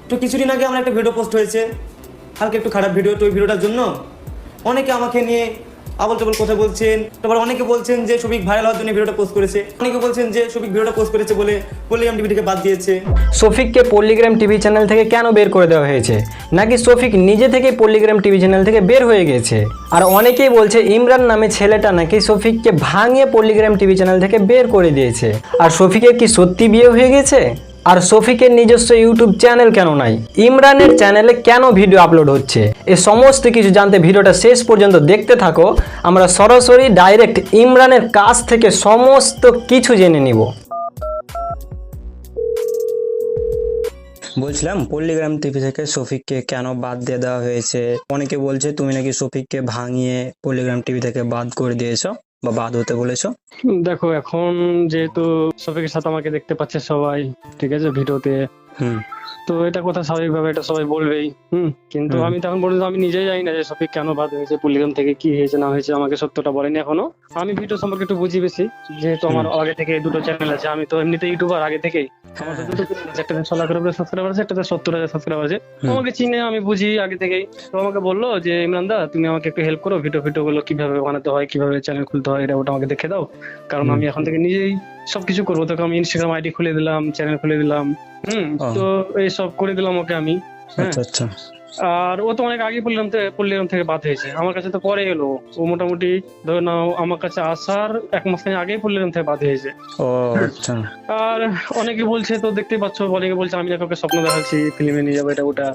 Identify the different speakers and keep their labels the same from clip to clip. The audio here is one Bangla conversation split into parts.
Speaker 1: তো কিছুদিন আগে আমার একটা ভিডিও পোস্ট হয়েছে, হালকা একটু খারাপ ভিডিও। তো ওই ভিডিওটার জন্য অনেকে আমাকে নিয়ে আবল তাবল কথা বলছেন। তারপর অনেকে বলছেন যে শফিক ভাইরাল হওয়ার জন্য ভিডিওটা পোস্ট করেছে, অনেকে বলছেন যে শফিক ভিডিওটা পোস্ট করেছে বলে পল্লিগ্রাম টিভি থেকে বাদ দিয়েছে।
Speaker 2: শফিককে পল্লিগ্রাম টিভি চ্যানেল থেকে কেন বের করে দেওয়া হয়েছে, নাকি শফিক নিজে থেকে পল্লিগ্রাম টিভি চ্যানেল থেকে বের হয়ে গেছে? আর অনেকেই বলছে ইমরান নামে ছেলেটা নাকি শফিককে ভাঙিয়ে পল্লিগ্রাম টিভি চ্যানেল থেকে বের করে দিয়েছে। আর শফিকের কি সত্যি বিয়ে হয়ে গেছে? আর শফিকের নিজস্ব ইউটিউব চ্যানেল কেন নাই? ইমরানের চ্যানেলে কেন ভিডিও আপলোড হচ্ছে? এ সমস্ত কিছু জানতে ভিডিওটা শেষ পর্যন্ত দেখতে থাকো। আমরা সরাসরি ডাইরেক্ট ইমরানের কাছ থেকে সমস্ত কিছু জেনে নিব। বলছিলাম পল্লিগ্রাম টিভি থেকে শফিককে কেন বাদ দিয়ে দেওয়া হয়েছে? অনেকে বলছে তুমি নাকি শফিককে ভাঙিয়ে পল্লিগ্রাম টিভি থেকে বাদ করে দিয়েছো বা বাদ হতে বলেছো।
Speaker 3: দেখো, এখন যেহেতু শফিকের সাথে আমাকে দেখতে পাচ্ছে সবাই, ঠিক আছে, ভিডিওতে,
Speaker 2: হুম
Speaker 3: তো এটা কথা স্বাভাবিকভাবে এটা সবাই বলবেই। কিন্তু আমি তখন বললাম আমি নিজেই জানি না যে শফিক কেন বাদ হয়েছে, পল্লিগ্রাম থেকে কি হয়েছে না হয়েছে, আমাকে সত্যটা বলেনি এখনো। আমি ভিডিও সম্পর্কে একটু বুঝি বেশি, যেহেতু আমার আগে থেকে দুটো চ্যানেল আছে। আমি তো এমনিতে ইউটিউবার আগে থেকেই, আমার তো দুটো চ্যানেল আছে, একটাতে 16 লাখের উপরে সাবস্ক্রাইবার আছে, একটাতে 70,000 সাবস্ক্রাইবার আছে। আমাকে চিনে, আমি বুঝি আগে থেকেই। তো আমাকে বললো যে ইমরান দা, তুমি আমাকে একটু হেল্প করো, ভিডিও গুলো কিভাবে বানাতে হয়, কিভাবে চ্যানেল খুলতে হয়, এটা ওটা আমাকে দেখে দাও, কারণ আমি এখন থেকে নিজেই সবকিছু করবো। তোকে আমি ইনস্টাগ্রাম আইডি খুলে দিলাম, চ্যানেল খুলে দিলাম, তো এই সব করে দিলাম ওকে আমি। হ্যাঁ,
Speaker 2: আচ্ছা আচ্ছা।
Speaker 3: আর ও তো অনেক আগে পল্লিগ্রাম থেকে বাদ হয়েছে, আমার কাছে তো পরে এলো। ও মোটামুটি ধরে নাও আমার কাছে আসার 1 মাস আগেই পল্লিগ্রাম থেকে বাদ হয়েছে।
Speaker 2: ও আচ্ছা।
Speaker 3: আর অনেকে বলছে, তো দেখতেই পাচ্ছ, অনেকে বলছে আমি নাকি ওকে স্বপ্ন দেখাচ্ছি ফিল্মে নিয়ে যাবো, এটা ওটা।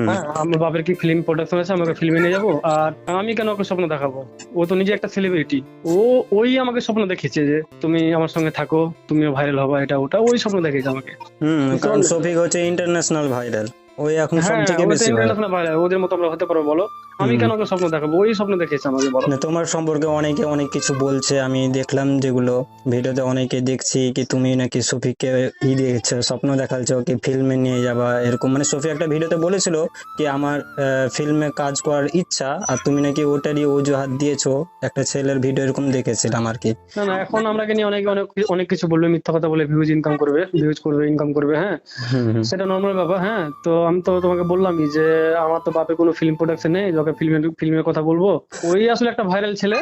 Speaker 3: হ্যাঁ, আমার বাপের কি ফিল্ম প্রোডাকশন আছে, আমাকে ফিল্মে নিয়ে যাবো, আর আমি কেন ওকে স্বপ্ন দেখাবো? ও তো নিজে একটা সেলিব্রিটি। ওই আমাকে স্বপ্ন দেখেছে যে তুমি আমার সঙ্গে থাকো, তুমিও ভাইরাল হবা, এটা ওটা, ওই স্বপ্ন দেখেছে আমাকে।
Speaker 2: কারণ শফিক হচ্ছে ইন্টারন্যাশনাল ভাইরাল, ওই এখন সব
Speaker 3: হ্যাঁ,
Speaker 2: থেকে
Speaker 3: ওই তো
Speaker 2: বেশি ভাইরাল।
Speaker 3: ইন্টারন্যাশনাল ভাইরাল, ওদের মতো আমরা হতে পারবো বলো? আমি কেন ওকে স্বপ্ন দেখাবো? ওই স্বপ্ন দেখেছে আমাকে, বলো।
Speaker 2: তোমার সম্পর্কে অনেকে অনেক কিছু বলছে, আমি দেখলাম যেগুলো ভিডিওতে, অনেকে দেখছি কি তুমি নাকি শফিককে দিয়েছো, স্বপ্ন দেখাচ্ছো কি ফিল্মে নিয়ে যাবা এরকম। মানে শফিক একটা ভিডিওতে বলেছিল কি আমার ফিল্মে কাজ করার ইচ্ছা, আর তুমি নাকি ওটারই অজুহাত দিয়েছো। একটা ছেলের ভিডিও এরকম দেখেছিলাম আর কি।
Speaker 3: না, এখন আমরাকে নিয়ে অনেক অনেক অনেক কিছু বলবে, মিথ্যা কথা বলে ভিউজ ইনকাম করবে। হ্যাঁ, সেটা নর্মাল ব্যাপার। হ্যাঁ, তো আমি তো তোমাকে বললামই যে আমার তো বাপে কোনো ফিল্ম প্রোডাকশন নেই, যাকে ফিল্মের কথা বলবো। ওই আসলে একটা ভাইরাল ছেলে।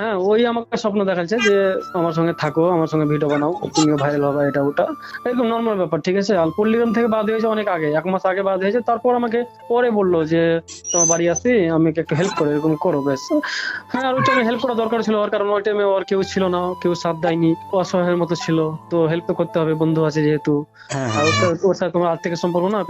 Speaker 3: হ্যাঁ, ওই আমাকে স্বপ্ন দেখাচ্ছে যে আমার সঙ্গে থাকো, আমার সঙ্গে ভিডিও বানাও, তুমিও ভাইরাল হবে, এটা ওটা, একদম নর্মাল ব্যাপার, ঠিক আছে। আর পল্লিগ্রাম থেকে বাদ হয়েছে অনেক আগে, 1 মাস আগে বাদ হয়েছে। তারপর আমাকে পরে বললো যে তোমার বাড়ি আসি, আমাকে একটু হেল্প করো, এরকম করো, ব্যাস। হ্যাঁ, আর ওই টাইমে হেল্প করা দরকার ছিল, ওর কারণ ওই টাইমে ওর কেউ ছিল না, কেউ সাথ দেয়নি, অসহায়ের মতো ছিল। তো হেল্প তো করতে হবে, বন্ধু আছে যেহেতু।
Speaker 2: হ্যাঁ
Speaker 3: আর
Speaker 2: হ্যাঁ।
Speaker 3: ওর সাথে তোমার আজ থেকে সম্পর্ক না।